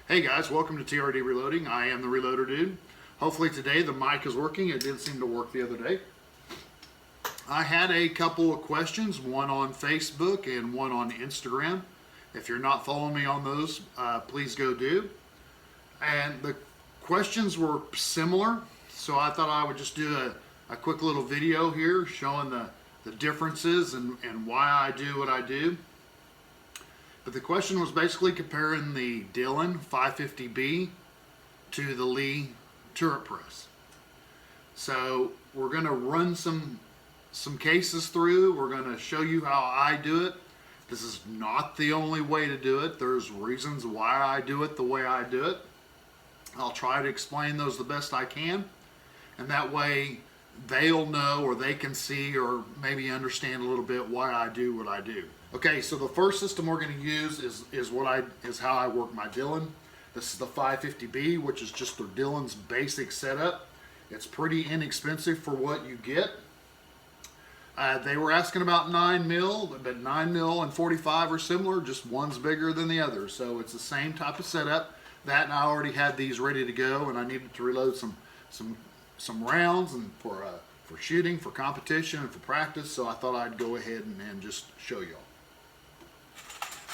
Hey guys, welcome to TRD Reloading. I am the Reloader Dude. Hopefully today the mic is working. It didn't seem to work the other day. I had a couple of questions, one on Facebook and one on Instagram. If you're not following me on those, please go do. And the questions were similar, so I thought I would just do a quick little video here showing the differences and why I do what I do. But the question was basically comparing the Dillon 550b to the Lee turret press. So we're going to run some cases through. We're going to show you how I do it. This is not the only way to do it. There's reasons why I do it the way I do it. I'll try to explain those the best I can, and that way they'll know, or they can see, or maybe understand a little bit why I do what I do. Okay, so the first system we're going to use is how I work my Dillon. This is the 550b, which is just their Dillon's basic setup. It's pretty inexpensive for what you get. They were asking about 9mm, but 9mm and 45 are similar, just one's bigger than the other. So it's the same type of setup. That, and I already had these ready to go, and I needed to reload some rounds and for shooting, for competition, and for practice. So I thought I'd go ahead and just show y'all.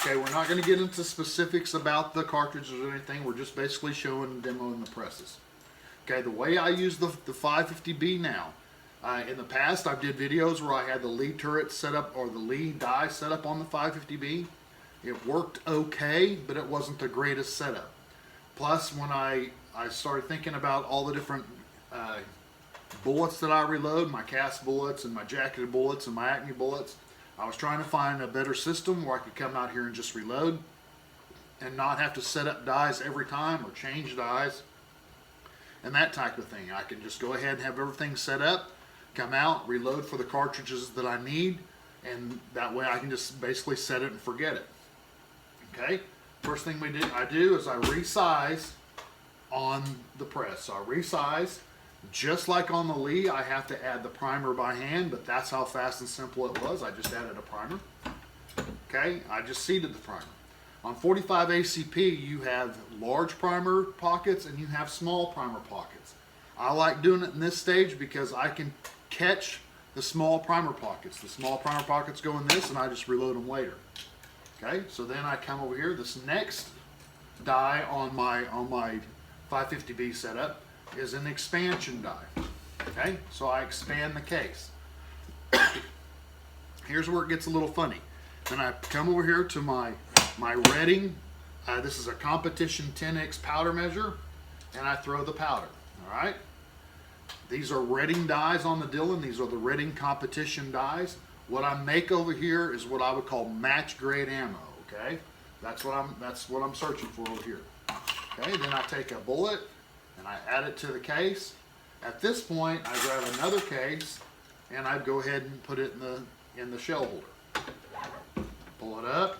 Okay, we're not going to get into specifics about the cartridges or anything. We're just basically showing, demoing the presses. Okay, the way I use the 550b now. In the past, I did videos where I had the Lee turret set up, or the Lee die set up on the 550b. It worked okay, but it wasn't the greatest setup. Plus, when I started thinking about all the different bullets that I reload, my cast bullets and my jacketed bullets and my acne bullets, I was trying to find a better system where I could come out here and just reload and not have to set up dies every time or change dies and that type of thing. I can just go ahead and have everything set up, come out, reload for the cartridges that I need, and that way I can just basically set it and forget it. Okay, first thing I do is I resize on the press. So I resize. Just like on the Lee, I have to add the primer by hand, but that's how fast and simple it was. I just added a primer. Okay, I just seated the primer. On 45 ACP, you have large primer pockets and you have small primer pockets. I like doing it in this stage because I can catch the small primer pockets. The small primer pockets go in this, and I just reload them later. Okay, so then I come over here. This next die on my 550b setup is an expansion die. Okay, so I expand the case. Here's where it gets a little funny. Then I come over here to my Redding. This is a competition 10x powder measure, and I throw the powder. All right. These are Redding dies on the Dillon. These are the Redding competition dies. What I make over here is what I would call match grade ammo. Okay, that's what I'm searching for over here. Okay, then I take a bullet and I add it to the case. At this point, I grab another case and I'd go ahead and put it in the shell holder. Pull it up,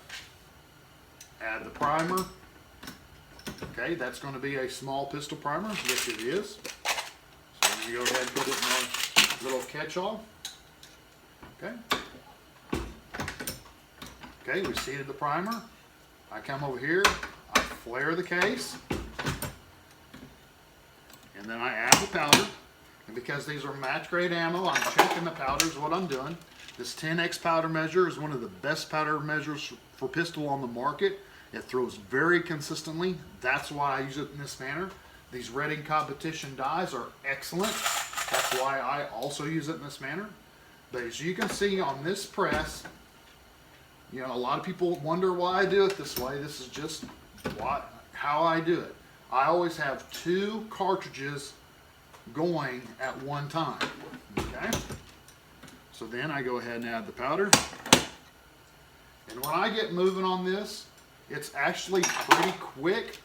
add the primer. Okay, that's going to be a small pistol primer, which it is. So I'm going to go ahead and put it in a little catch-all. Okay. Okay, we seated the primer. I come over here, I flare the case, and then I add the powder. And because these are match grade ammo, I'm checking the powder is what I'm doing. This 10x powder measure is one of the best powder measures for pistol on the market. It throws very consistently. That's why I use it in this manner. These Redding competition dies are excellent. That's why I also use it in this manner. But as you can see on this press, you know, a lot of people wonder why I do it this way. This is just how I do it. I always have 2 cartridges going at one time. Okay? So then I go ahead and add the powder. And when I get moving on this, it's actually pretty quick.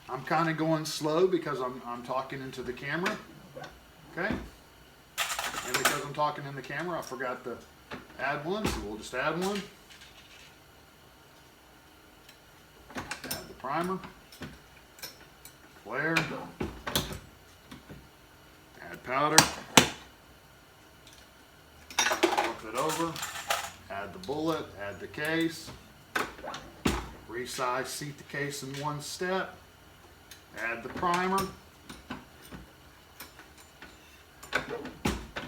I'm kind of going slow because I'm talking into the camera. Okay? And because I'm talking in the camera, I forgot to add one, so we'll just add one. Add the primer. Flare. Add powder. Flip it over. Add the bullet. Add the case. Resize, seat the case in one step. Add the primer.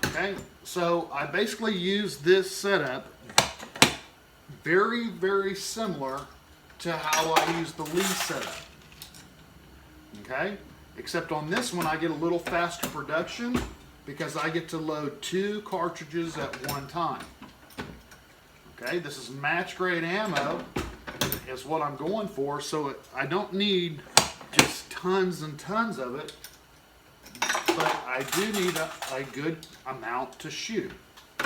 Okay, so I basically use this setup very, very similar to how I use the Lee setup. Okay, except on this one I get a little faster production because I get to load 2 cartridges at one time. Okay, this is match grade ammo is what I'm going for, so I don't need just tons and tons of it, but I do need a good amount to shoot. Okay.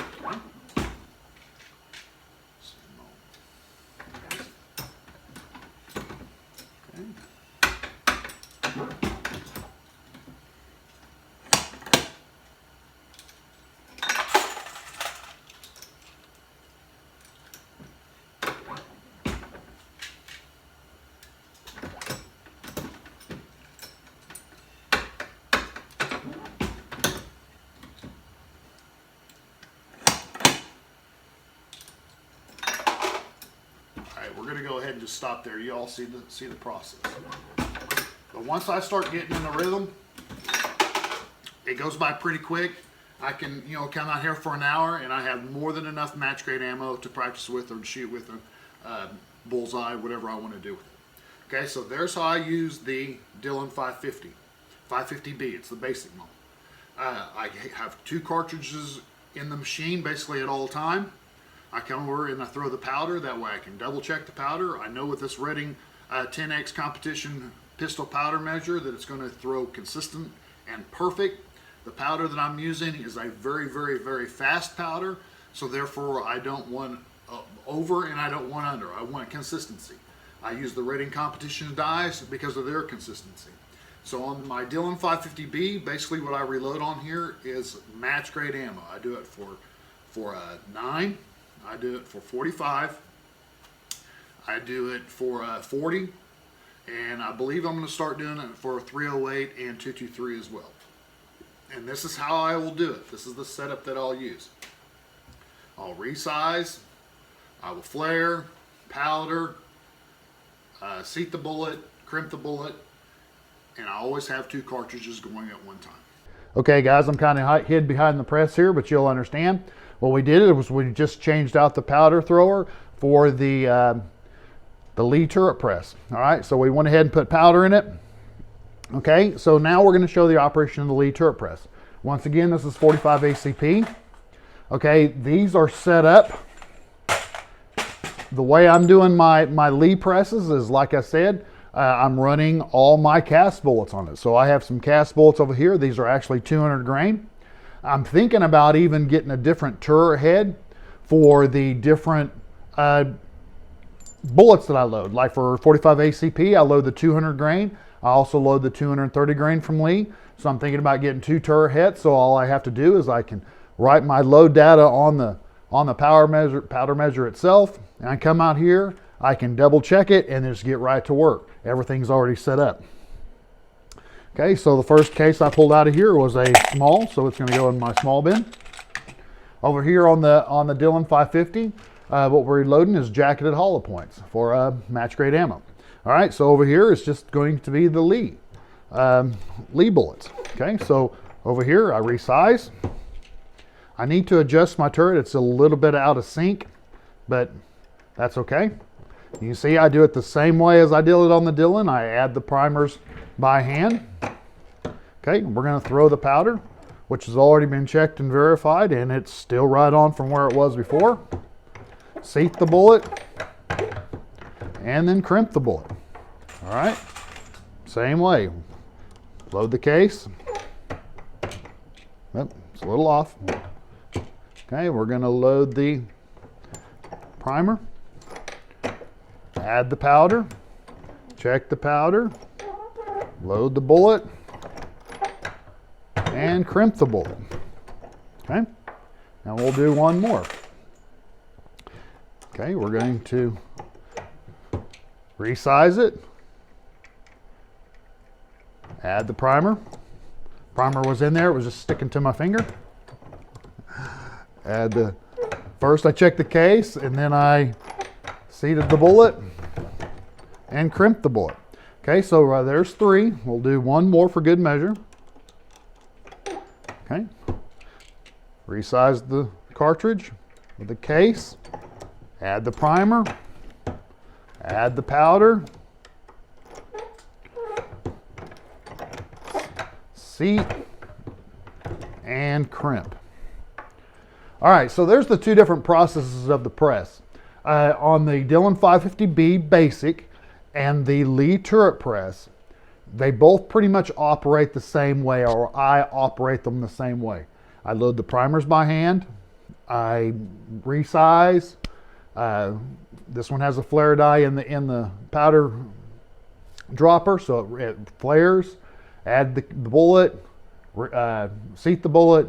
We're going to go ahead and just stop there. You all see the process. But once I start getting in the rhythm, it goes by pretty quick. I can, come out here for an hour and I have more than enough match grade ammo to practice with or to shoot with a bullseye, whatever I want to do with it. Okay, so there's how I use the Dillon 550b. It's the basic model. I have 2 cartridges in the machine basically at all time. I come over and I throw the powder. That way I can double check the powder. I know with this Redding 10X competition pistol powder measure that it's going to throw consistent and perfect. The powder that I'm using is a very, very, very fast powder. So therefore I don't want over and I don't want under. I want consistency. I use the Redding competition dies because of their consistency. So on my Dillon 550b, basically what I reload on here is match grade ammo. I do it for 9. I do it for 45, I do it for 40, and I believe I'm going to start doing it for 308 and 223 as well. And this is how I will do it. This is the setup that I'll use. I'll resize, I will flare, powder, seat the bullet, crimp the bullet, and I always have 2 cartridges going at one time. Okay guys, I'm kind of hid behind the press here, but you'll understand. What we did was we just changed out the powder thrower for the Lee turret press. All right, so we went ahead and put powder in it. Okay, so now we're going to show the operation of the Lee turret press. Once again, this is 45 ACP. Okay, these are set up. The way I'm doing my Lee presses is, like I said, I'm running all my cast bullets on it. So I have some cast bullets over here. These are actually 200 grain. I'm thinking about even getting a different turret head for the different bullets that I load. Like for 45 ACP, I load the 200 grain. I also load the 230 grain from Lee. So I'm thinking about getting 2 turret heads. So all I have to do is I can write my load data on the powder measure itself. And I come out here, I can double check it and just get right to work. Everything's already set up. Okay, so the first case I pulled out of here was a small, so it's going to go in my small bin. Over here on the Dillon 550, what we're loading is jacketed hollow points for match grade ammo. All right, so over here it's just going to be the Lee bullets. Okay, so over here I resize. I need to adjust my turret. It's a little bit out of sync, but that's okay. You can see I do it the same way as I did it on the Dillon. I add the primers by hand. Okay, we're going to throw the powder, which has already been checked and verified, and it's still right on from where it was before. Seat the bullet, and then crimp the bullet. All right, same way. Load the case. Yep, it's a little off. Okay, we're going to load the primer, add the powder, check the powder, load the bullet, and crimp the bullet. Okay, now we'll do one more. Okay, we're going to resize it, add the primer. Primer was in there, it was just sticking to my finger. First I checked the case, and then I seated the bullet and crimped the bullet. Okay, so there's 3. We'll do one more for good measure. Okay. Resize the cartridge with the case. Add the primer. Add the powder. Seat. And crimp. All right, so there's the 2 different processes of the press. On the Dillon 550b basic and the Lee turret press, they both pretty much operate the same way, or I operate them the same way. I load the primers by hand. I resize. This one has a flare die in the powder dropper, so it flares. Add the bullet, seat the bullet,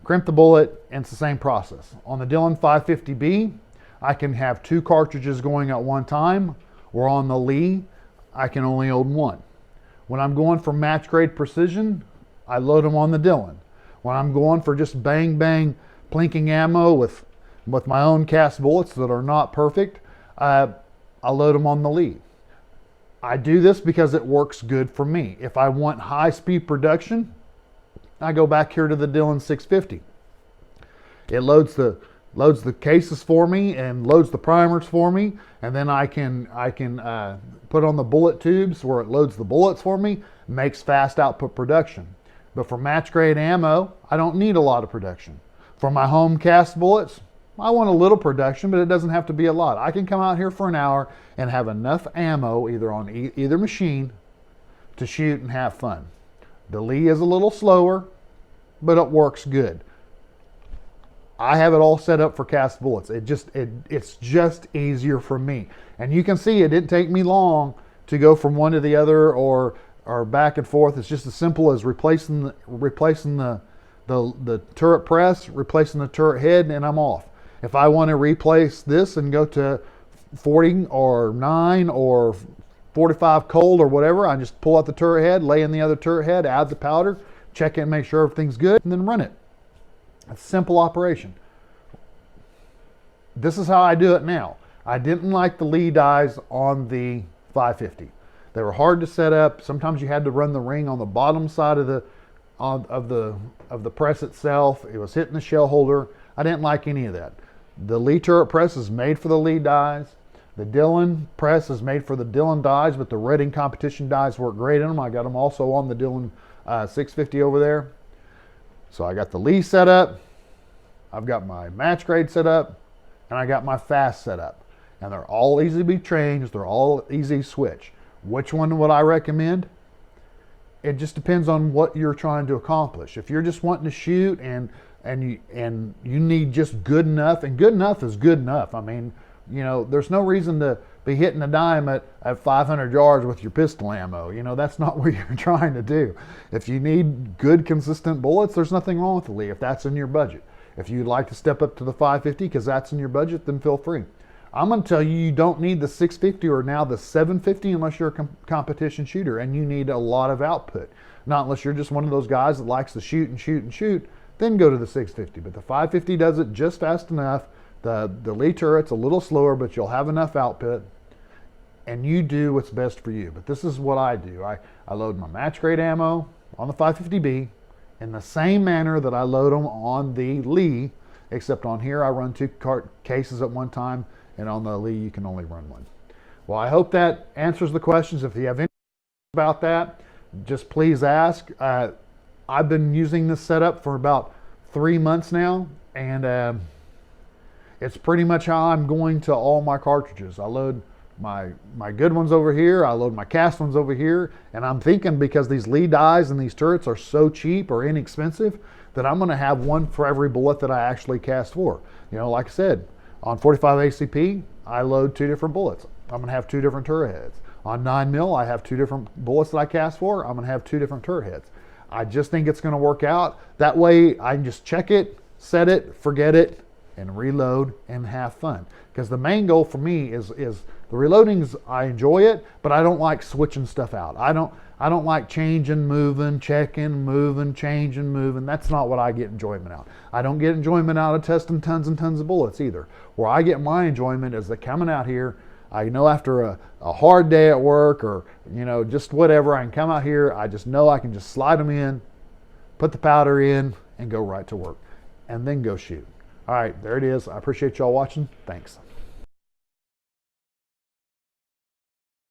crimp the bullet, and it's the same process. On the Dillon 550b, I can have 2 cartridges going at one time, or on the Lee, I can only own 1. When I'm going for match grade precision, I load them on the Dillon. When I'm going for just bang bang plinking ammo with my own cast bullets that are not perfect, I load them on the Lee. I do this because it works good for me. If I want high speed production, I go back here to the Dillon 650. It loads the cases for me and loads the primers for me, and then I can put on the bullet tubes where it loads the bullets for me, makes fast output production. But for match grade ammo, I don't need a lot of production. For my home cast bullets, I want a little production, but it doesn't have to be a lot. I can come out here for an hour and have enough ammo either on either machine to shoot and have fun. The Lee is a little slower, but it works good. I have it all set up for cast bullets. It's just easier for me. And you can see it didn't take me long to go from one to the other or back and forth. It's just as simple as replacing the turret press, replacing the turret head, and I'm off. If I want to replace this and go to 40 or 9 or 45 cold or whatever, I just pull out the turret head, lay in the other turret head, add the powder, check it, make sure everything's good, and then run it. It's a simple operation. This is how I do it now. I didn't like the Lee dies on the 550. They were hard to set up. Sometimes you had to run the ring on the bottom side of the press itself. It was hitting the shell holder. I didn't like any of that. The Lee turret press is made for the Lee dies. The Dillon press is made for the Dillon dies, but the Redding competition dies work great in them. I got them also on the Dillon 650 over there. So I got the Lee set up, I've got my match grade set up, and I got my fast set up. And they're all easy to be changed, they're all easy to switch. Which one would I recommend? It just depends on what you're trying to accomplish. If you're just wanting to shoot and you need just good enough, and good enough is good enough. I mean, you know, there's no reason to be hitting a dime at 500 yards with your pistol ammo. You know, that's not what you're trying to do. If you need good, consistent bullets, there's nothing wrong with the Lee if that's in your budget. If you'd like to step up to the 550 because that's in your budget, then feel free. I'm going to tell you, you don't need the 650 or now the 750 unless you're a competition shooter and you need a lot of output. Not unless you're just one of those guys that likes to shoot and shoot and shoot, then go to the 650. But the 550 does it just fast enough. The Lee turret's a little slower, but you'll have enough output, and you do what's best for you. But this is what I do. I load my match grade ammo on the 550B in the same manner that I load them on the Lee, except on here I run 2 cases at one time, and on the Lee you can only run 1. Well, I hope that answers the questions. If you have any about that, just please ask. I've been using this setup for about 3 months now, and it's pretty much how I'm going to all my cartridges. I load my good ones over here, I load my cast ones over here, and I'm thinking because these Lee dies and these turrets are so cheap or inexpensive that I'm going to have one for every bullet that I actually cast for. You know, like I said, on 45 ACP, I load 2 different bullets. I'm going to have 2 different turret heads. On 9mm, I have 2 different bullets that I cast for. I'm going to have 2 different turret heads. I just think it's going to work out. That way, I can just check it, set it, forget it, and reload and have fun. Because the main goal for me is the reloadings. I enjoy it, but I don't like switching stuff out. I don't like changing, moving, checking, moving, changing, moving. That's not what I get enjoyment out. I don't get enjoyment out of testing tons and tons of bullets either. Where I get my enjoyment is the coming out here. I know after a hard day at work or, just whatever, I can come out here. I just know I can just slide them in, put the powder in, and go right to work. And then go shoot. All right, there it is. I appreciate y'all watching. Thanks.